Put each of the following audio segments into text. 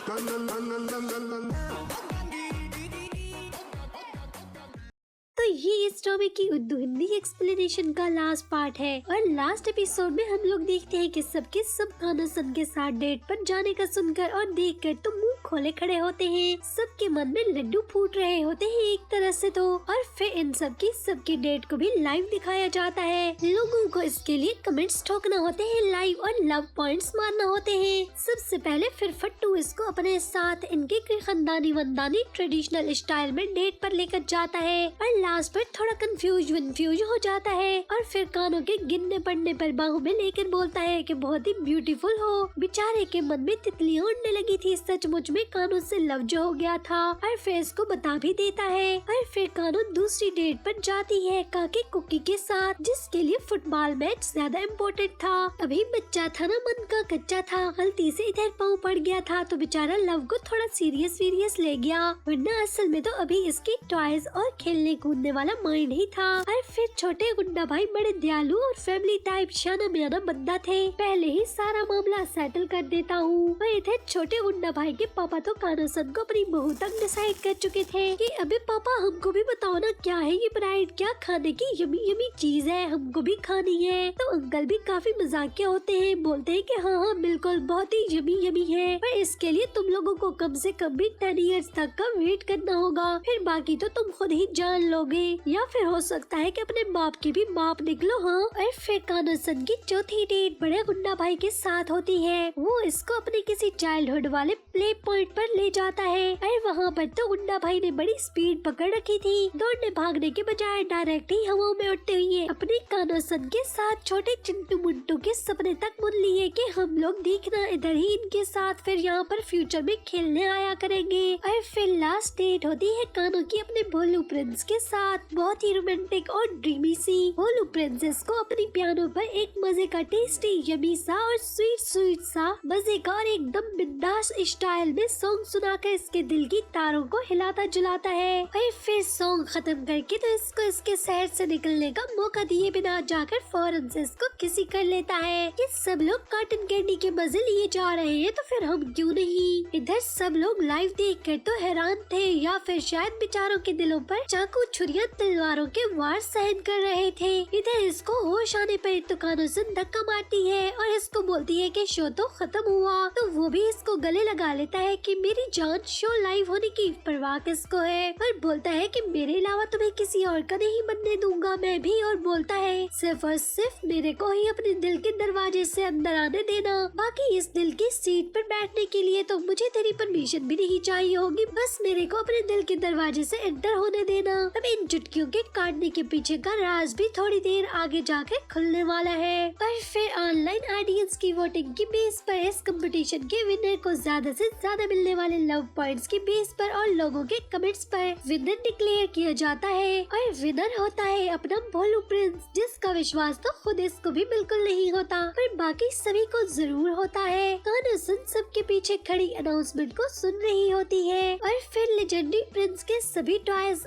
तो ये इस ड्रामे की उर्दू हिंदी एक्सप्लेनेशन का लास्ट पार्ट है और लास्ट एपिसोड में हम लोग देखते हैं कि सबके सब कान्हा सन के साथ डेट पर जाने का सुनकर और देखकर तो मुंह खोले खड़े होते हैं। सबके मन में लड्डू फूट रहे होते हैं एक तरह से तो। और फिर इन सबकी डेट को भी लाइव दिखाया जाता है। लोगों को इसके लिए कमेंट्स ठोकना होते हैं लाइव और लव पॉइंट्स मारना होते हैं। सबसे पहले फिर फट्टू इसको अपने साथ इनके खानदानी वंदानी ट्रेडिशनल स्टाइल में डेट पर लेकर जाता है और लास्ट पर थोड़ा कंफ्यूज हो जाता है और फिर कानों के गिनने पड़ने पर बाहों में लेकर बोलता है कि बहुत ही ब्यूटीफुल हो। बेचारे के मन में तितलियां उड़ने लगी थी, सचमुच में कानों से लव जो हो गया था और फिर इसको बता भी देता है। और फिर कानों दूसरी डेट पर जाती है काके कुकी के साथ, जिसके लिए फुटबॉल मैच ज्यादा इम्पोर्टेंट था। अभी बच्चा था ना, मन का कच्चा था, गलती से इधर पाँव पड़ गया था तो बेचारा लव को थोड़ा सीरियस ले गया, वरना असल में तो अभी इसकी टॉयज और खेलने कूदने वाला माइंड ही था। और फिर छोटे गुंडा भाई बड़े दयालु और फैमिली टाइप शाना म्याना बंदा थे, पहले ही सारा मामला सेटल कर देता हूँ। और इधर छोटे गुंडा भाई के पापा तो कान्हा सन को अपनी बहू तक डिसाइड कर चुके थे कि अबे पापा हमको भी बताओ ना, क्या है ये ब्राइड, क्या खाने की यमी चीज है, हमको भी खानी है। तो अंकल भी काफी मजाकिया होते हैं, बोलते हैं कि हाँ बिल्कुल बहुत ही यमी है, पर इसके लिए तुम लोगों को कम से कम भी 10 इयर्स तक का वेट करना होगा, फिर बाकी तो तुम खुद ही जान लोगे, या फिर हो सकता है कि अपने बाप की भी बाप निकलो। हाँ, और फिर कान्हा सन की चौथी डेट बड़े गुंडा भाई के साथ होती है। वो इसको अपने किसी चाइल्डहुड वाले प्ले पॉइंट पर ले जाता है और वहाँ पर तो गुंडा भाई ने बड़ी स्पीड पकड़ रखी थी, दौड़ने भागने के बजाय डायरेक्ट ही हवाओं में उड़ते हुए अपने कान्हा सन के साथ छोटे चिंटू मुंटू के सपने तक बुन लिए कि हम लोग देखना इधर ही इनके साथ फिर यहाँ पर फ्यूचर में खेलने आया करेंगे। और फिर लास्ट डेट होती है कान्हा की अपने भोलू प्रिंस के साथ, बहुत ही रोमांटिक और ड्रीमी सी। भोलू प्रिंसेस को अपनी पियानो पर एक मजे का टेस्टी यमी सा और स्वीट सा मजे का और एकदम बिंदास स्टाइल में सॉन्ग सुनाकर इसके दिल की तारों को हिलाता जुलाता है। और फिर सॉन्ग खत्म करके तो इसको इसके शहर से निकलने का मौका दिए बिना जाकर फौरन से इसको किसी कर लेता है। ये सब लोग कार्टून कैंडी के मजे लिए जा रहे हैं तो फिर हम क्यों नहीं। इधर सब लोग लाइव देखकर तो हैरान थे, या फिर शायद बेचारों के दिलों पर चाकू छुरियां तलवारों के वार सहन कर रहे थे। इधर इसको होश आने पर तो कान्हा सन धक्का मारती है और इसको बोलती है कि शो तो खत्म हुआ, तो वो भी इसको गले लगा लेता है कि मेरी जान, शो लाइव होने की परवाह किसको है, और बोलता है कि मेरे अलावा तुम्हें किसी और का नहीं बनने दूंगा मैं भी, और बोलता है सिर्फ और सिर्फ मेरे को ही अपने दिल के दरवाजे से अंदर आने देना, बाकी इस दिल की सीट पर बैठने के लिए तो मुझे तेरी परमिशन भी नहीं चाहिए होगी, बस मेरे को अपने दिल के दरवाजे से एंटर होने देना। अब इन चुटकियों के काटने के पीछे का राज भी थोड़ी देर आगे जाके खुलने वाला है। और फिर ऑनलाइन ऑडियंस की वोटिंग की बेस पर इस कंपटीशन के विनर को ज्यादा से ज्यादा मिलने वाले लव पॉइंट्स की बेस पर और लोगों के कमेंट्स पर विनर डिक्लेयर किया जाता है। और विनर होता है अपना भोलू प्रिंस, जिसका विश्वास तो खुद इसको भी बिल्कुल नहीं होता, पर बाकी सभी को जरूर होता है। कान्हा सन सबके पीछे खड़ी अनाउंसमेंट को सुन रही होती है और फिर लेजेंडरी प्रिंस के सभी टॉयज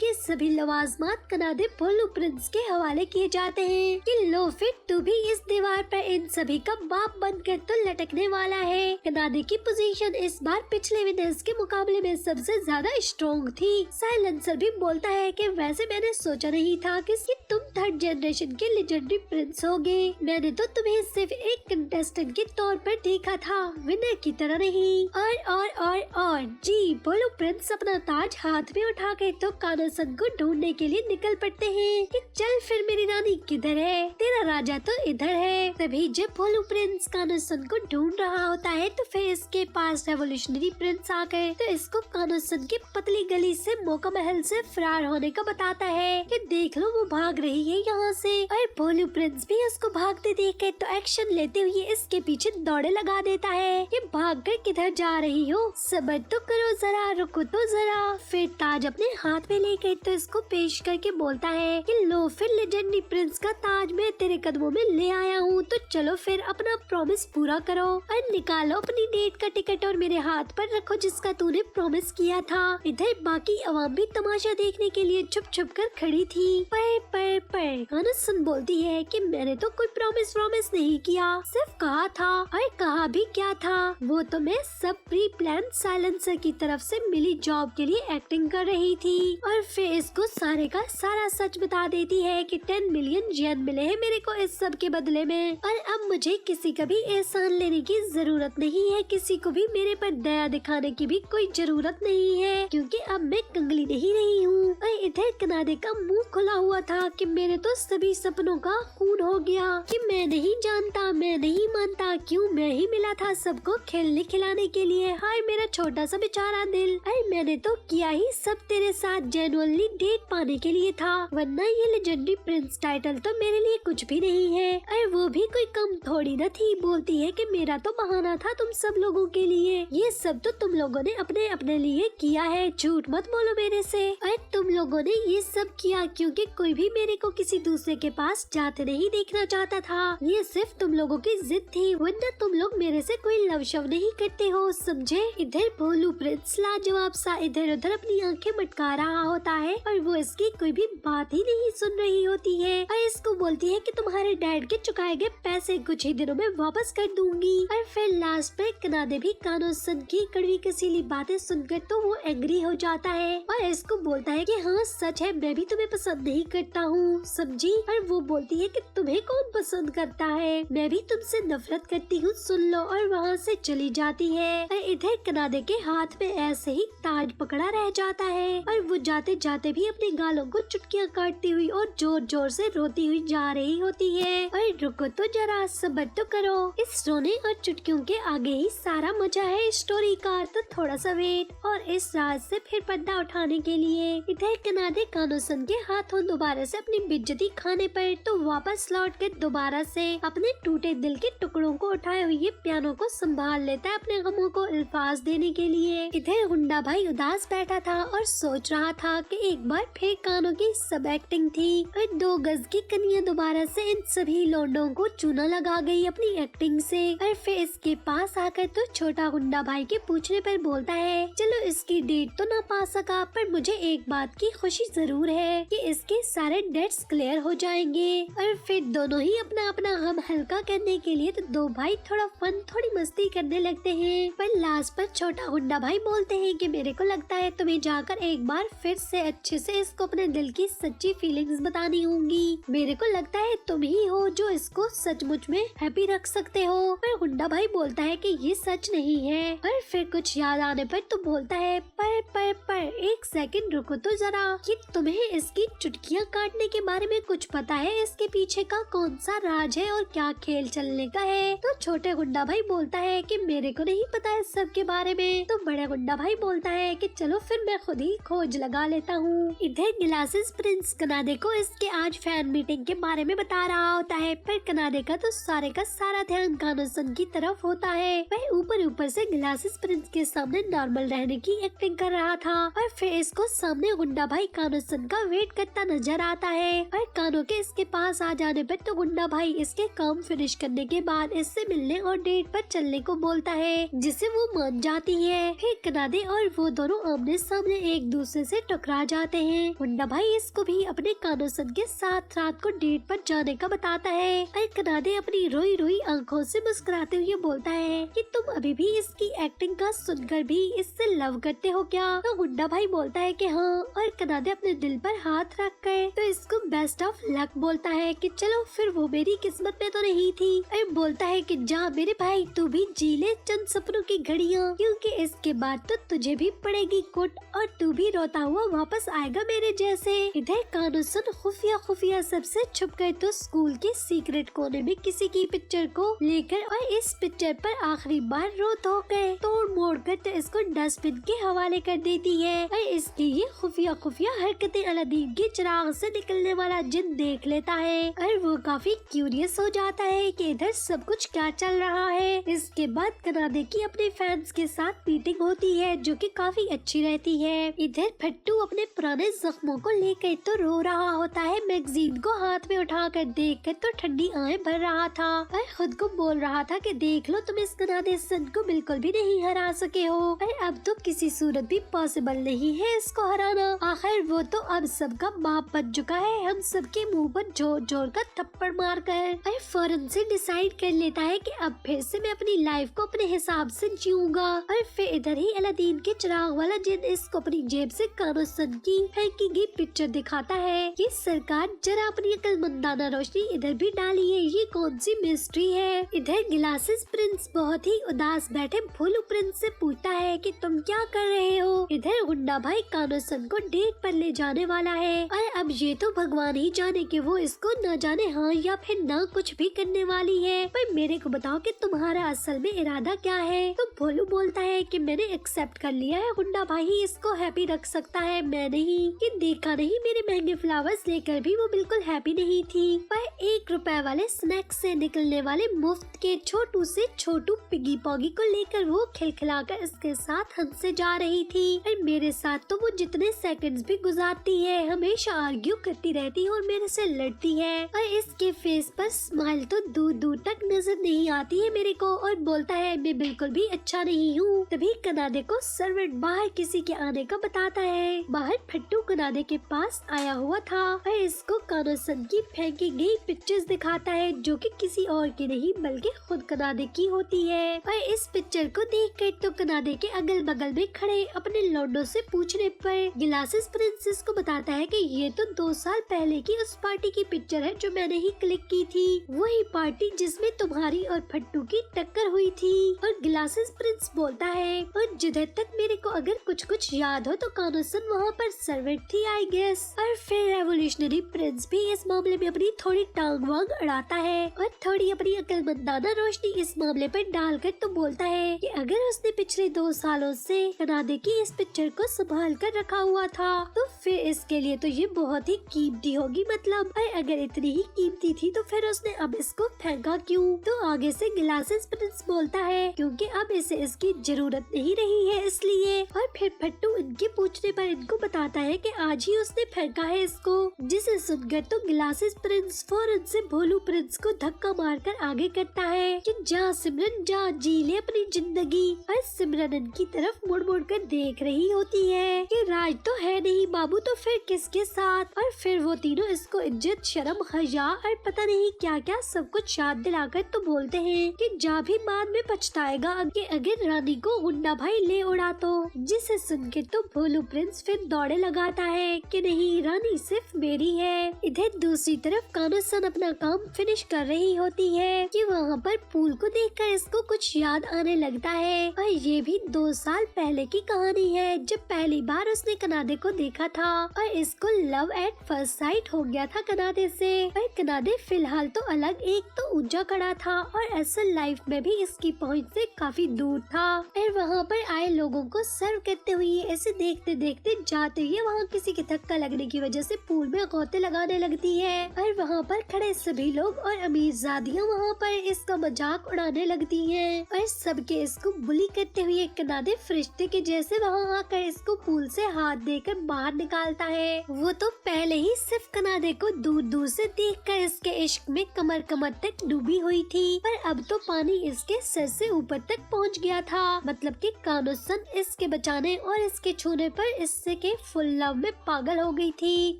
के सभी लवाजमात कनाडे भोलू प्रिंस के हवाले किए जाते हैं कि लो फिर तू भी इस दीवार पर इन सभी का बाप बनकर तो लटकने वाला है। कनाडे की पोजीशन इस बार पिछले विनर्स के मुकाबले में सबसे ज्यादा स्ट्रॉन्ग थी। साइलेंसर भी बोलता है कि वैसे मैंने सोचा नहीं था कि तुम थर्ड जनरेशन के लेजेंडरी प्रिंस होगे, मैंने तो तुम्हें सिर्फ एक कंटेस्टेंट के तौर पर देखा था, विनर की तरह नहीं। और जी भोलू प्रिंस अपना ताज हाथ में उठा के तो कान्हा सन को ढूंढने के लिए निकल पड़ते हैं कि चल फिर मेरी रानी किधर है, तेरा राजा तो इधर है। तभी जब भोलू प्रिंस कान्हा सन को ढूंढ रहा होता है तो फिर इसके पास रेवोल्यूशनरी प्रिंस आ गए तो इसको कान्हा सन की पतली गली से मौका महल से फरार होने का बताता है कि देख लो वो भाग रही है यहाँ से। और भोलू प्रिंस भी उसको भागते देख के तो एक्शन लेते हुए इसके पीछे दौड़े लगा देता है कि भाग कर किधर जा रही हो, सब्र तो करो जरा, रुको तो जरा। फिर ताज अपने हाथ में लेकर तो इसको पेश करके बोलता है कि लो फिर लेजेंडरी प्रिंस का ताज मैं तेरे कदमों में ले आया हूँ, तो चलो फिर अपना प्रॉमिस पूरा करो और निकालो अपनी डेट का टिकट और मेरे हाथ पर रखो जिसका तूने प्रॉमिस किया था। इधर बाकी अवाम भी तमाशा देखने के लिए छुप छुप कर खड़ी थी। पर कानून बोलती है कि मैंने तो कोई प्रॉमिस नहीं किया, सिर्फ कहा था। और कहा भी क्या था, वो तो मैं सब प्री प्लान साइलेंसर की तरफ से मिली जॉब के लिए एक्टिंग कर रही थी। और फिर इसको सारे का सारा सच बता देती है कि 10 मिलियन येन मिले हैं मेरे को इस सब के बदले में, और अब मुझे किसी का भी एहसान लेने की जरूरत नहीं है, किसी को भी मेरे पर दया दिखाने की भी कोई जरूरत नहीं है, क्योंकि अब मैं कंगली नहीं रही हूँ। और इधर कनाडे का मुंह खुला हुआ था कि मेरे तो सभी सपनों का खून हो गया, कि मैं नहीं जानता, मैं नहीं मानता, क्यों मैं ही मिला था सबको खेलने खिलाने के लिए। हाय मेरा छोटा सा बेचारा दिल, अरे मैंने तो किया ही सब तेरे साथ जेन्युइनली डेट पाने के लिए था, वरना ये लेजेंडरी प्रिंस टाइटल तो मेरे लिए कुछ भी नहीं है। अरे वो भी कोई कम थोड़ी न थी। बोलती है कि मेरा तो बहाना था तुम सब लोगों के लिए, ये सब तो तुम लोगों ने अपने अपने लिए किया है, झूठ मत बोलो मेरे से। अरे तुम लोगों ने ये सब किया क्योंकि कोई भी मेरे को किसी दूसरे के पास जाते नहीं देखना चाहता था, ये सिर्फ तुम लोगों की जिद थी, वरना तुम लोग मेरे से कोई लव शव नहीं करते हो, समझे। इधर भोलू प्रिंस लाजवाब सा इधर उधर अपनी आंखें मटका रहा होता है और वो इसकी कोई भी बात ही नहीं सुन रही होती है। और इसको बोलती है कि तुम्हारे डैड के चुकाए गए पैसे कुछ ही दिनों में वापस कर दूंगी। और फिर लास्ट में कनाडे भी कानोसन की कड़वी कसीली बातें सुनकर तो वो एंग्री हो जाता है और इसको बोलता है कि हाँ सच है, मैं भी तुम्हें पसंद नहीं करता हूँ, समझी। और वो बोलती है कि तुम्हें कौन पसंद करता है, मैं भी तुमसे नफरत करती हूँ, सुन लो। और वहाँ से चली जाती है। और इधर कनाडे के हाथ में ऐसे ही ताज पकड़ा रह जाता है और वो जाते जाते भी अपने गालों को चुटकियाँ काटती हुई और जोर जोर से रोती हुई जा रही होती है। और रुको तो जरा, सब्र तो करो, इस रोने और चुटकियों के आगे ही सारा मजा है स्टोरी का, तो थोड़ा सा वेट। और इस रात से फिर पर्दा उठाने के लिए इधर कनाडे कानोसन के हाथों दोबारा से अपनी बेइज्जती खाने पर तो वापस लौट कर दोबारा से अपने टूटे दिल के टुकड़ों को उठाए हुए पियानो को संभाल लेता है अपने गमों को अल्फाज देने के लिए। इधर गुंडा भाई उदास बैठा था और सोच रहा था कि एक बार फिर कानों की सब एक्टिंग थी और 2 गज की कनिया दोबारा से इन सभी लोंडों को चूना लगा गई अपनी एक्टिंग से। और फिर इसके पास आकर तो छोटा गुंडा भाई के पूछने पर बोलता है, चलो इसकी डेट तो ना पा सका, पर मुझे एक बात की खुशी जरूर है कि इसके सारे डेट्स क्लियर हो जाएंगे। और फिर दोनों ही अपना अपना गम हल्का करने के लिए तो 2 भाई थोड़ा फन थोड़ी मस्ती करने लगते हैं। पर लास्ट पर छोटा गुंडा भाई बोलते हैं कि मेरे को लगता है तुम्हें जाकर एक बार फिर से अच्छे से इसको अपने दिल की सच्ची फीलिंग्स बतानी होंगी, मेरे को लगता है तुम ही हो जो इसको सचमुच में हैप्पी रख सकते हो। पर गुंडा भाई बोलता है कि ये सच नहीं है। और फिर कुछ याद आने पर तो बोलता है, पर एक सेकंड रुको तो जरा, कि तुम्हें इसकी चुटकियाँ काटने के बारे में कुछ पता है, इसके पीछे का कौन सा राज है और क्या खेल चलने का है। तो छोटे गुंडा भाई बोलता है कि मेरे को नहीं पता है सब के बारे में। तो बड़े गुंडा भाई बोलता है कि चलो फिर मैं खुद ही खोज लगा लेता हूँ। इधर ग्लासेस प्रिंस कनाडे को इसके आज फैन मीटिंग के बारे में बता रहा होता है, पर कनाडे का तो सारे का सारा ध्यान कानोसन की तरफ होता है। वह ऊपर से ग्लासेस प्रिंस के सामने नॉर्मल रहने की एक्टिंग कर रहा था और फिर इसको सामने गुंडा भाई कानोसन का वेट करता नजर आता है। और कानो के इसके पास आ जाने पर तो गुंडा भाई इसके काम फिनिश करने के बाद इससे मिलने और डेट पर चलने को बोलता है, जिसे वो मान जाती है। फिर कनाडे और वो दोनों आमने सामने एक दूसरे से टकरा जाते हैं। गुंडा भाई इसको भी अपने कानोसन के साथ रात को डेट पर जाने का बताता है और कनाडे अपनी रोई रोई आंखों से मुस्कुराते हुए बोलता है कि तुम अभी भी इसकी एक्टिंग का सुनकर भी इससे लव करते हो क्या। तो गुंडा भाई बोलता है कि हाँ, और कनाडे अपने दिल पर हाथ रख कर तो इसको बेस्ट ऑफ लक बोलता है कि चलो फिर वो मेरी किस्मत में तो नहीं थी। और बोलता है कि जा मेरे भाई, तू भी जी ले चंद सपनों की घड़ियाँ, क्योंकि इसके बाद तो तुझे भी पड़ेगी कुट और तू भी रोता हुआ वापस आएगा मेरे जैसे। इधर कानोसन खुफिया सबसे छुप कर तो स्कूल के सीक्रेट कोने में किसी की पिक्चर को लेकर और इस पिक्चर पर आखिरी बार रो धो कर तोड़ मोड़ कर तो इसको डस्टबिन के हवाले कर देती है। और इसकी ये खुफिया हरकतें अलादीन के चिराग से निकलने वाला जिन देख लेता है और वो काफी क्यूरियस हो जाता है कि इधर सब कुछ क्या चल रहा है। इसके बाद कनाडे की अपने फैंस के साथ मीटिंग होती है जो कि काफी अच्छी रहती है। इधर फट्टू अपने पुराने जख्मों को लेकर तो रो रहा होता है, मैगजीन को हाथ में उठाकर देखकर तो ठंडी आंखें भर रहा था और खुद को बोल रहा था कि देख लो तुम इस कनाडे सन को बिल्कुल भी नहीं हरा सके हो। अरे अब तो किसी सूरत भी पॉसिबल नहीं है इसको हराना। आखिर वो तो अब सबका बाप बन चुका है, हम सबके मुंह पर जोर जोर का थप्पड़ मार कर। अरे फौरन से डिसाइड कर लेता है कि अब फिर से मैं अपनी लाइफ को अपने हिसाब से जीऊंगा। और फिर इधर ही अलादीन के चिराग वाला जिन इसको अपनी जेब से कानो सन की फेंकी गई पिक्चर दिखाता है कि सरकार जरा अपनी अक्लमंदाना रोशनी इधर भी डाली है, ये कौन सी मिस्ट्री है। इधर ग्लासेस प्रिंस बहुत ही उदास बैठे भोलू प्रिंस से पूछता है कि तुम क्या कर रहे हो। इधर गुंडा भाई कानो सन को डेट पर ले जाने वाला है और अब ये तो भगवान ही जाने कि वो इसको न जाने हाँ या फिर न कुछ भी करने वाली है। पर मेरे को बताओ कि तुम्हारा असल में इरादा क्या है। तो भोलू बोलता है कि मैंने एक्सेप्ट कर लिया है, गुंडा भाई ही इसको हैप्पी रख सकता है, मैं नहीं। कि देखा नहीं मेरे महंगे फ्लावर्स लेकर भी वो बिल्कुल हैप्पी नहीं थी। पर 1 रुपए वाले स्नैक्स से निकलने वाले मुफ्त के छोटू से छोटू पिगी पॉगी को लेकर वो खिलखिलाकर इसके साथ हंसने जा रही थी। और मेरे साथ तो वो जितने सेकंड्स भी गुजारती है हमेशा आर्ग्यू करती रहती है और मेरे से लड़ती है। और इसके फेस पर स्माइल तो दूर दूर तक नजर नहीं आती है मेरे को। और बोलता है मैं बिल्कुल भी अच्छा नहीं हूँ। तभी कनाडे को सर्वेंट बाहर किसी के आने का बताता है। बाहर फट्टू कनाडे के पास आया हुआ था और इसको कानो सन की फेंकी गई पिक्चर्स दिखाता है जो कि किसी और की नहीं बल्कि खुद कनाडे की होती है। और इस पिक्चर को देखकर तो कनाडे के अगल बगल में खड़े अपने लौंडों से पूछने पर ग्लासेस प्रिंसेस को बताता है कि ये तो 2 साल पहले की उस पार्टी की पिक्चर है जो मैंने ही क्लिक की थी, वही पार्टी जिसमें तुम्हारी और फट्टू की टक्कर हुई थी। और ग्लासेस प्रिंस बोलता है और जिधर तक मेरे को अगर कुछ याद हो तो कानो सन वहाँ पर सर्वेंट थी आई गेस। और फिर रेवोल्यूशनरी प्रिंस भी इस मामले में अपनी थोड़ी टांग वांग अड़ाता है और थोड़ी अपनी अक्लमंदाना रोशनी इस मामले पर डालकर तो बोलता है कि अगर उसने पिछले 2 सालों से कनाडे की इस पिक्चर को संभाल कर रखा हुआ था तो फिर इसके लिए तो ये बहुत ही कीमती होगी। मतलब अगर इतनी ही कीमती थी तो फिर उसने अब इसको फेंका क्यों। तो आगे से ग्लासेस प्रिंस बोलता है क्योंकि अब इसे इसकी जरूरत नहीं रही है इसलिए। और फिर फट्टू इनके पूछने पर इनको बताता है कि आज ही उसने फेंका है इसको। जिसे सुनकर तो ग्लासेस प्रिंस फौरन से भोलू प्रिंस को धक्का मारकर आगे करता है कि जा सिमरन जा, जी ले अपनी जिंदगी। और सिमरन इनकी तरफ मुड़ मुड़ कर देख रही होती है कि राज तो है नहीं बाबू तो फिर किसके साथ। और फिर वो तीनों इसको इज्जत शर्म हया और पता नहीं क्या क्या सब कुछ याद दिलाकर तो बोलते हैं कि जा भी बाद में पछताएगा कि अगर रानी को गुंडा भाई ले उड़ा तो। जिसे सुन के तो भोलू प्रिंस फिर दौड़े लगाता है कि नहीं रानी सिर्फ मेरी है। इधर दूसरी तरफ कानो सन अपना काम फिनिश कर रही होती है कि वहाँ पर पूल को देखकर इसको कुछ याद आने लगता है। और ये भी 2 साल पहले की कहानी है जब पहली बार उसने कनाडे को देखा था और इसको लव एट फर्स्ट साइट हो गया था कनाडे से। और कनाडे फिलहाल तो अलग एक तो ऊंचा खड़ा था और असल लाइफ में भी इसकी पहुंच से काफी दूर था। और वहाँ पर आए लोगों को सर्व करते हुए ऐसे देखते देखते जाते हुए वहाँ किसी के धक्का लगने की वजह से पूल में गोते लगाने लगती है। और वहाँ पर खड़े सभी लोग और अमीरजादियाँ वहाँ पर इसका मजाक उड़ाने लगती हैं और सबके इसको बुली करते हुए कनाडे फरिश्ते के जैसे वहाँ आकर इसको पूल से हाथ देकर बाहर निकालता है। वो तो पहले ही सिर्फ कनाडे को दूर दूर से देखकर इसके इश्क में कमर कमर तक डूबी हुई थी, पर अब तो पानी इसके सर से ऊपर तक पहुँच गया था। मतलब कि कानो सन इसके बचाने और इसके छूने पर इससे के फुल लव में पागल हो गई थी।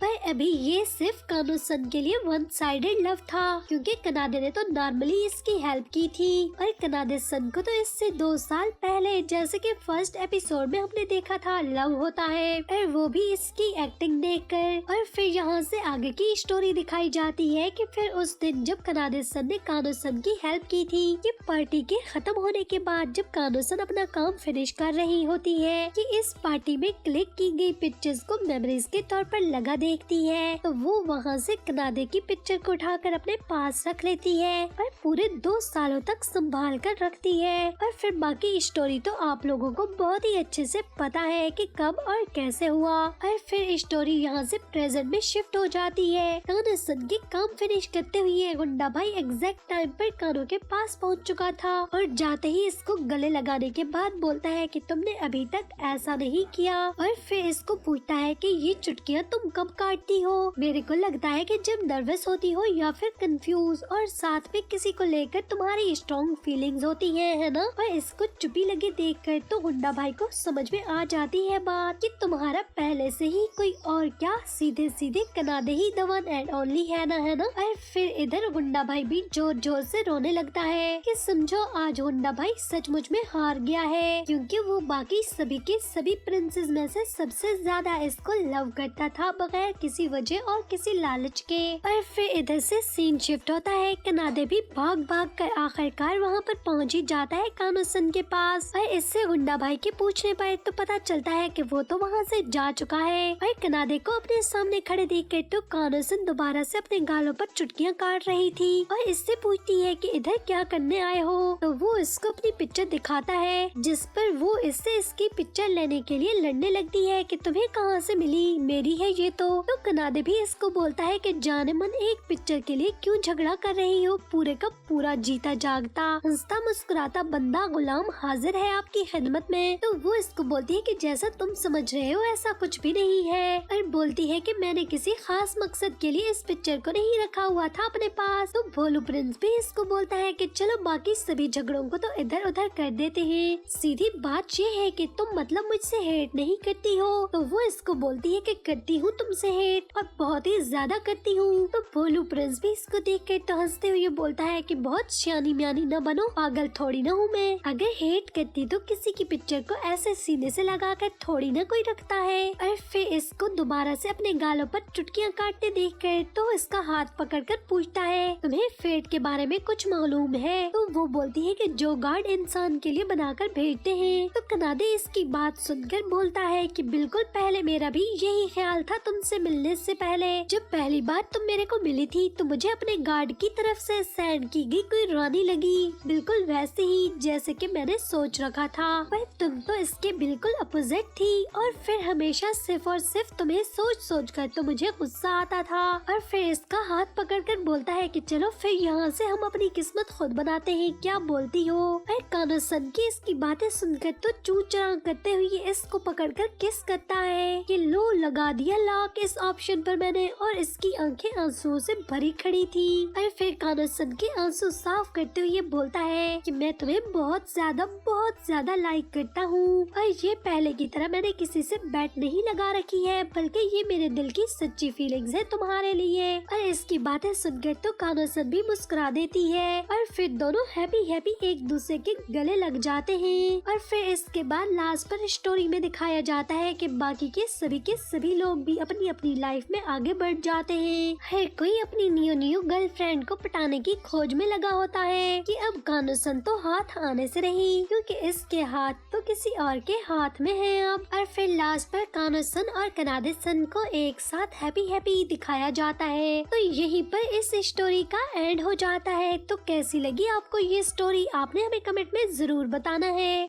पर अभी ये सिर्फ कानो सन के लिए 1 साइडेड लव था क्योंकि कनाडे ने तो नॉर्मली इसकी हेल्प की थी और कनाडे सन को तो इससे 2 साल पहले जैसे कि फर्स्ट एपिसोड में हमने देखा था लव होता है। और वो भी इसकी एक्टिंग देखकर। और फिर यहाँ से आगे की स्टोरी दिखाई जाती है कि फिर उस दिन जब कनाडे सन ने कानो सन की हेल्प की थी कि पार्टी के खत्म होने के बाद जब कानो सन अपना काम फिनिश कर रही होती है कि इस पार्टी में क्लिक की गई पिक्चर्स को मेमोरीज के तौर पर लगा देखती है तो वो वहाँ से कनाडे की पिक्चर को उठाकर अपने पास रख लेती है और पूरे 2 सालों तक संभाल कर रखती है। और फिर बाकी स्टोरी तो आप लोगों को बहुत ही अच्छे से पता है कि कब और कैसे हुआ। और फिर स्टोरी यहाँ से प्रेजेंट में शिफ्ट हो जाती है। कानो सन के काम फिनिश करते हुए गुंडा भाई एग्जैक्ट टाइम पर कानो के पास पहुँच चुका था और जाते ही इसको गले लगाने के बाद बोलता है कि तुमने अभी तक ऐसा नहीं किया। और फिर इसको पूछता है कि ये चुटकियाँ तुम कब काटती हो। मेरे को लगता है कि जब नर्वस होती हो या फिर कंफ्यूज और साथ में किसी को लेकर तुम्हारी स्ट्रॉन्ग फीलिंग्स होती है ना। और इसको चुपी लगे देखकर तो हुंडा भाई को समझ में आ जाती है बात कि तुम्हारा पहले से ही कोई और क्या सीधे सीधे कनाडे ही द वन एंड ओनली है ना। और फिर इधर हुंडा भाई भी जोर जोर से रोने लगता है कि समझो आज हुंडा भाई सचमुच में हार गया है, क्योंकि वो बाकी सभी के सभी प्रिंसेस में से सबसे ज्यादा इसको लव करता था बगैर किसी वजह और किसी लालच के। और फिर इधर से सीन शिफ्ट होता है। कनाडे भी भाग भाग कर आखिरकार वहाँ पर पहुँच ही जाता है कानोसन के पास। और इससे हुंडा भाई के पूछने पर तो पता चलता है कि वो तो वहाँ से जा चुका है। और कनाडे को अपने सामने खड़े देखकर तो कानोसन दोबारा से अपने गालों पर चुटकियाँ काट रही थी और इससे पूछती है कि इधर क्या करने आए हो। तो वो इसको अपनी पिक्चर दिखाता है, जिस पर वो इससे इसकी पिक्चर लेने के लिए लड़ने लगती है कि तुम्हें कहाँ से मिली, मेरी है ये तो कनाडे भी इसको बोलता है कि जाने मन एक पिक्चर के लिए क्यों झगड़ा कर रही हो, पूरे का पूरा जीता जागता हंसता मुस्कुराता बंदा गुलाम हाजिर है आपकी खिदमत में। तो वो इसको बोलती है कि जैसा तुम समझ रहे हो ऐसा कुछ भी नहीं है। और बोलती है कि मैंने किसी खास मकसद के लिए इस पिक्चर को नहीं रखा हुआ था अपने पास। तो भोलू प्रिंस भी इसको बोलता है कि चलो बाकी सभी झगड़ों को तो इधर उधर कर देते हैं, सीधी बात ये है कि तुम मतलब मुझसे हेट नहीं करती हो। तो वो इसको बोलती है कि करती हूँ तुमसे हेट और बहुत ही ज्यादा करती हूँ। तो भोलू प्रिंस भी इसको देख कर तो हंसते हुए बोलता है कि बहुत सियानी म्यानी न बनो, पागल थोड़ी ना हूँ मैं। अगर हेट करती तो किसी की पिक्चर को ऐसे सीने से लगा कर थोड़ी ना कोई रखता है। और फिर इसको दोबारा से अपने गालों पर चुटकियाँ काटते देख कर तो इसका हाथ पकड़ कर पूछता है तुम्हें फेट के बारे में कुछ मालूम है। तो वो बोलती है कि जो गार्ड इंसान के लिए बनाकर भेजते हैं। तो कनाडे इसकी बात सुनकर बोलता है कि बिल्कुल पहले मेरा भी यही ख्याल था तुमसे मिलने से पहले। जब पहली बार तुम मेरे को मिली थी तो मुझे अपने गार्ड की तरफ से सेंड की गई कोई रानी लगी, बिल्कुल वैसे ही जैसे कि मैंने सोच रखा था। पर तुम तो इसके बिल्कुल अपोजिट थी और फिर हमेशा सिर्फ और सिर्फ तुम्हें सोच सोच कर तो मुझे गुस्सा आता था। और फिर इसका हाथ पकड़कर बोलता है कि चलो फिर यहाँ से हम अपनी किस्मत खुद बनाते हैं, क्या बोलती हो। और कानोसन की इसकी बातें सुनकर तो चू चरा करते हुए इसको पकड़कर किस करता है कि लो लगा दिया लाक इस ऑप्शन पर मैंने। और इसकी आंखें आंसुओं से भरी खड़ी थी। और फिर कानोसन के आंसू साफ करते हुए बोलता है कि मैं तुम्हें बहुत ज्यादा लाइक करता हूँ और ये पहले की तरह मैंने किसी से बैट नहीं लगा रखी है, बल्कि ये मेरे दिल की सच्ची फीलिंग्स है तुम्हारे लिए। और इसकी बातें सुनकर तो कानोसन भी मुस्कुरा देती है और फिर दोनों हैप्पी हैप्पी एक दूसरे के गले लग जाते हैं। और फिर इसके बाद लास्ट पर स्टोरी में दिखाया जाता है कि बाकी के सभी लोग भी अपनी अपनी लाइफ में आगे बढ़ जाते हैं। हर कोई अपनी न्यू गर्लफ्रेंड को पटाने की खोज में लगा होता है कि अब कानोसन तो हाथ आने से रही, क्योंकि इसके हाथ तो किसी और के हाथ में है अब। और फिर लास्ट पर कानोसन और कनाडे सन को एक साथ हैप्पी दिखाया जाता है। तो यहीं पर इस स्टोरी का एंड हो जाता है। तो कैसी लगी आपको ये स्टोरी, आपने हमें कमेंट में जरूर बताना है।